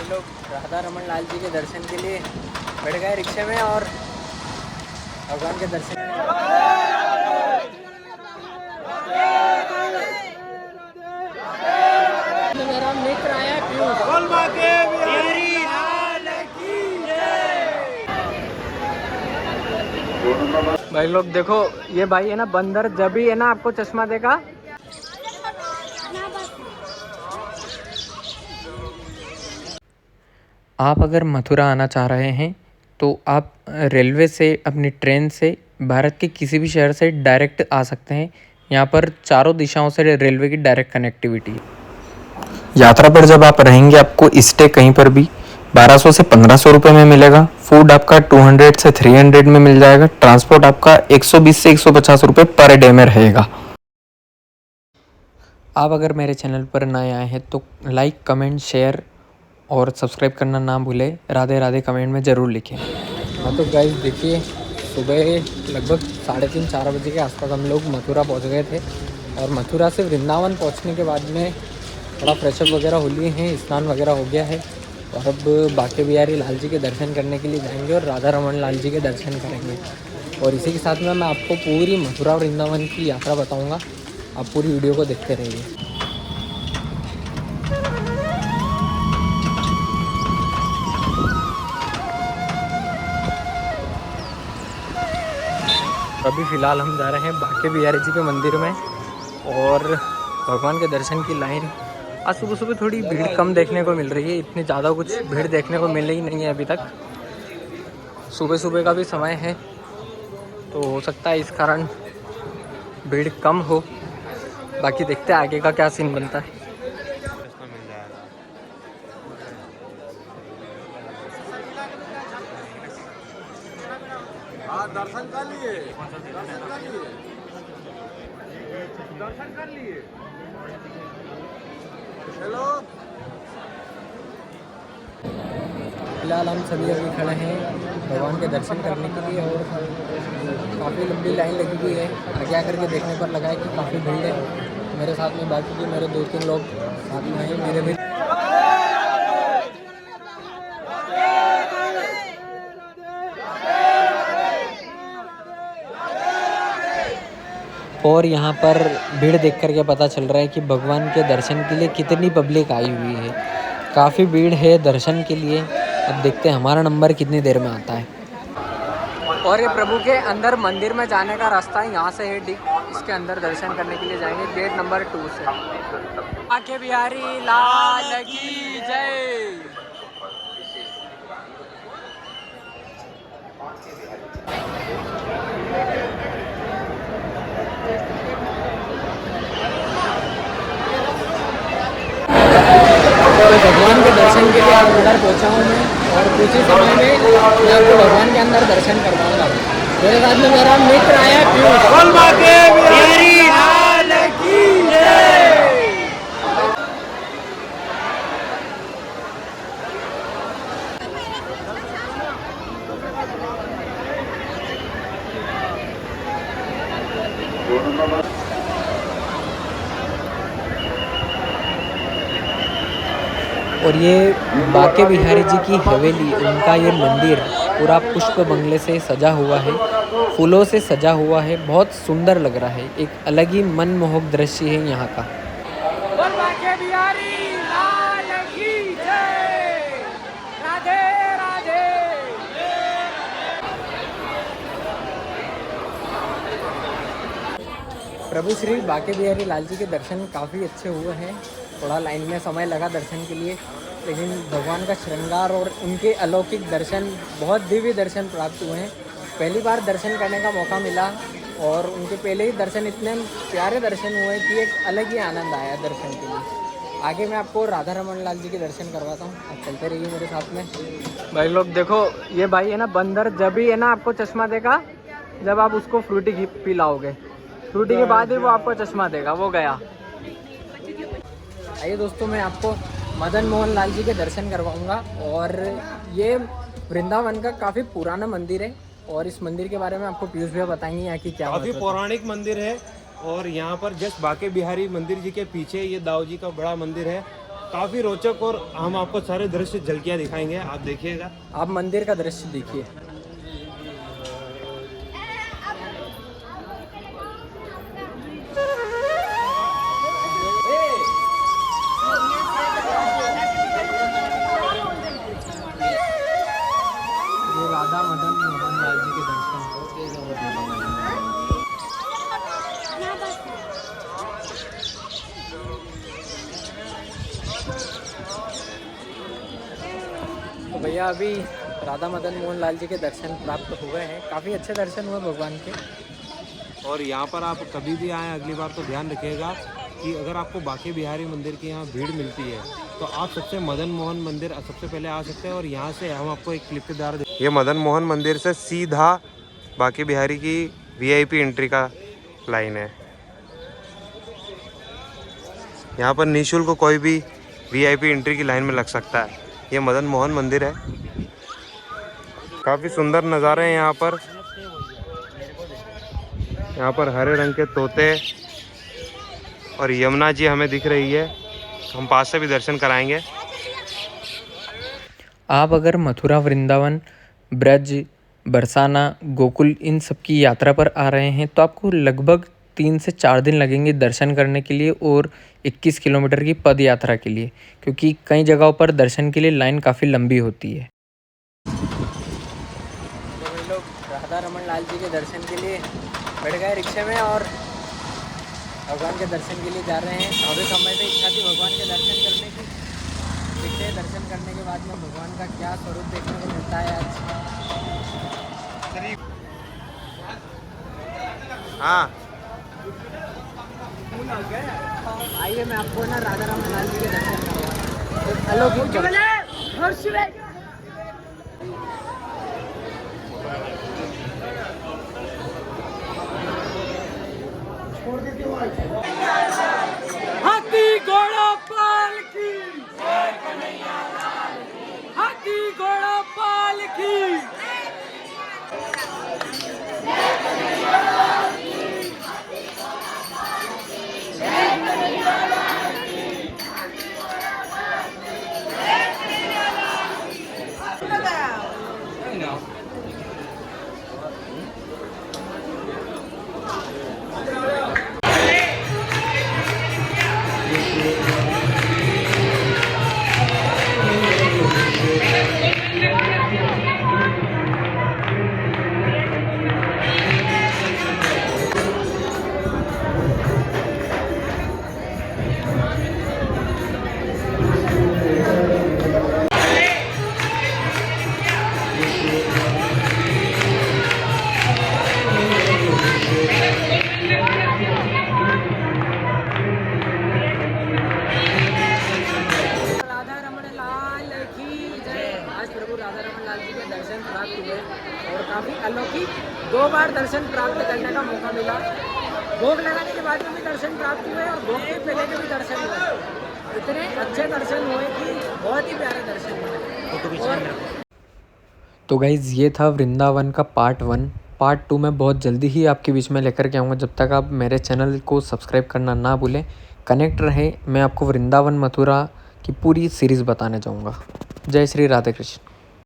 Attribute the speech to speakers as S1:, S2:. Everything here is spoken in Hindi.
S1: लोग राधा रमन लाल जी के दर्शन के लिए बैठ गए रिक्शे में और भगवान के दर्शन। मेरा मित्र आया भाई लोग देखो, ये भाई है ना बंदर, जब भी है ना आपको चश्मा देगा। आप अगर मथुरा आना चाह रहे हैं तो आप रेलवे से, अपनी ट्रेन से, भारत के किसी भी शहर से डायरेक्ट आ सकते हैं। यहाँ पर चारों दिशाओं से रेलवे की डायरेक्ट कनेक्टिविटी है। यात्रा पर जब आप रहेंगे आपको स्टे कहीं पर भी 1200 से 1500 रुपये में मिलेगा। फूड आपका 200 से 300 में मिल जाएगा। ट्रांसपोर्ट आपका 120 से 150 रुपये पर डे में रहेगा। आप अगर मेरे चैनल पर नए आए हैं तो लाइक, कमेंट, शेयर और सब्सक्राइब करना ना भूलें। राधे राधे कमेंट में ज़रूर लिखें। हाँ तो गाइस देखिए, सुबह लगभग 3:30-4 बजे के आसपास हम लोग मथुरा पहुंच गए थे और मथुरा से वृंदावन पहुंचने के बाद में थोड़ा फ्रेशअप वगैरह हो लिए हैं, स्नान वगैरह हो गया है और अब बाके बिहारी लाल जी के दर्शन करने के लिए जाएंगे और राधा रमन लाल जी के दर्शन करेंगे। और इसी के साथ में मैं आपको पूरी मथुरा वृंदावन की यात्रा बताऊँगा। आप पूरी वीडियो को देखते रहिए। अभी फ़िलहाल हम जा रहे हैं बाके बिहारी जी के मंदिर में और भगवान के दर्शन की लाइन। आज सुबह सुबह थोड़ी भीड़ कम देखने को मिल रही है, इतनी ज़्यादा कुछ भीड़ देखने को मिल ही नहीं है अभी तक। सुबह सुबह का भी समय है तो हो सकता है इस कारण भीड़ कम हो। बाकी देखते हैं आगे का क्या सीन बनता है।
S2: दर्शन कर लिए, दर्शन कर लिए। हेलो,
S1: फिलहाल हम सभी अभी खड़े हैं भगवान के दर्शन करने के लिए और काफ़ी लंबी लाइन लगी हुई है। आगे आकर के देखने पर लगा है कि काफ़ी भीड़ है। मेरे साथ में बाकी के मेरे 2-3 लोग साथ में हैं मेरे भी। और यहाँ पर भीड़ देख कर के पता चल रहा है कि भगवान के दर्शन के लिए कितनी पब्लिक आई हुई है। काफ़ी भीड़ है दर्शन के लिए। अब देखते हैं हमारा नंबर कितनी देर में आता है। और ये प्रभु के अंदर मंदिर में जाने का रास्ता है, यहाँ से है ठीक। इसके अंदर दर्शन करने के लिए जाएंगे गेट नंबर 2 से। बाके बिहारी लाल की जय। भगवान के दर्शन के लिए अंदर पहुंचा हूँ मैं और कुछ ही समय में मैं आपको भगवान के अंदर दर्शन करवाऊंगा। मेरे साथ में मेरा मित्र आया और ये बाके बिहारी जी की हवेली, उनका ये मंदिर पूरा पुष्प बंगले से सजा हुआ है, फूलों से सजा हुआ है। बहुत सुंदर लग रहा है, एक अलग ही मनमोहक दृश्य है यहाँ का। बाके बिहारी लाल की जय। राधे राधे। प्रभु श्री बाके बिहारी लाल जी के दर्शन काफ़ी अच्छे हुए हैं। थोड़ा लाइन में समय लगा दर्शन के लिए, लेकिन भगवान का श्रृंगार और उनके अलौकिक दर्शन, बहुत दिव्य दर्शन प्राप्त हुए हैं। पहली बार दर्शन करने का मौका मिला और उनके पहले ही दर्शन इतने प्यारे दर्शन हुए कि एक अलग ही आनंद आया दर्शन के लिए। आगे मैं आपको राधा रमन लाल जी के दर्शन करवाता हूँ, आप चलते रहिए मेरे साथ में। भाई लोग देखो, ये भाई है ना बंदर, जब भी है ना आपको चश्मा देगा जब आप उसको फ्रूटी पिलाओगे। फ्रूटी के बाद ही वो आपको चश्मा देगा। वो गया। आइए दोस्तों, मैं आपको मदन मोहन लाल जी के दर्शन करवाऊंगा। और ये वृंदावन का काफ़ी पुराना मंदिर है और इस मंदिर के बारे में आपको पीयूष भैया बताएंगे यहाँ की क्या।
S2: काफी पौराणिक मंदिर है और यहाँ पर जस्ट बाके बिहारी मंदिर जी के पीछे ये दाऊ जी का बड़ा मंदिर है
S3: काफ़ी रोचक और हम आपको सारे दृश्य झलकियाँ दिखाएंगे, आप देखिएगा।
S1: आप मंदिर का दृश्य देखिए। ये राधा मदन मोहन लाल जी के दर्शन तो भैया अभी राधा मदन मोहन लाल जी के दर्शन प्राप्त हो गए हैं। काफ़ी अच्छे दर्शन हुए भगवान के।
S3: और यहाँ पर आप कभी भी आएँ अगली बार तो ध्यान रखिएगा कि अगर आपको बांके बिहारी मंदिर की यहाँ भीड़ मिलती है तो आप सबसे मदन मोहन मंदिर सबसे पहले आ सकते हैं। और यहाँ से हम आपको एक क्लिप के द्वारा, ये मदन मोहन मंदिर से सीधा बांके बिहारी की VIP एंट्री का लाइन है। यहाँ पर निःशुल्क कोई भी VIP एंट्री की लाइन में लग सकता है। ये मदन मोहन मंदिर है। काफ़ी सुंदर नज़ारे हैं यहाँ पर। यहाँ पर हरे रंग के तोते और यमुना जी हमें दिख रही है। हम पास से भी दर्शन कराएंगे।
S1: आप अगर मथुरा, वृंदावन, ब्रज, बरसाना, गोकुल इन सब की यात्रा पर आ रहे हैं तो आपको लगभग 3 से 4 दिन लगेंगे दर्शन करने के लिए और 21 किलोमीटर की पद यात्रा के लिए, क्योंकि कई जगहों पर दर्शन के लिए लाइन काफ़ी लंबी होती है। तो हम लोग राधा रमन लाल जी के दर्शन के लिए बैठ गए रिक्शे में और भगवान के दर्शन के लिए जा रहे हैं। काफ़ी समय से इच्छा थी भगवान के दर्शन करने की। देखते हैं दर्शन करने के बाद में भगवान का क्या स्वरूप देखने को मिलता है आज।
S3: हाँ,
S1: आइए मैं आपको ना राधा रमन लाल जी के दर्शन करवाऊँ। अलौकिक हाथी घोड़ा पालकी, हाथी घोड़ा पालकी। दर्शन प्राप्त हुए और काफ़ी अलौकिक 2 बार दर्शन प्राप्त करने का मौका मिला। भोग लगाने के बाद में भी दर्शन प्राप्त हुए और भोग के पहले के भी दर्शन हुए। इतने अच्छे दर्शन हुए कि बहुत ही प्यारे दर्शन हुए। तो गाइज़ ये था वृंदावन का पार्ट 1। पार्ट 2 मैं बहुत जल्दी ही आपके बीच में लेकर के आऊँगा। जब तक आप मेरे चैनल को सब्सक्राइब करना ना भूलें, कनेक्ट रहें। मैं आपको वृंदावन मथुरा की पूरी सीरीज़ बताने जाऊँगा। जय श्री राधे कृष्ण।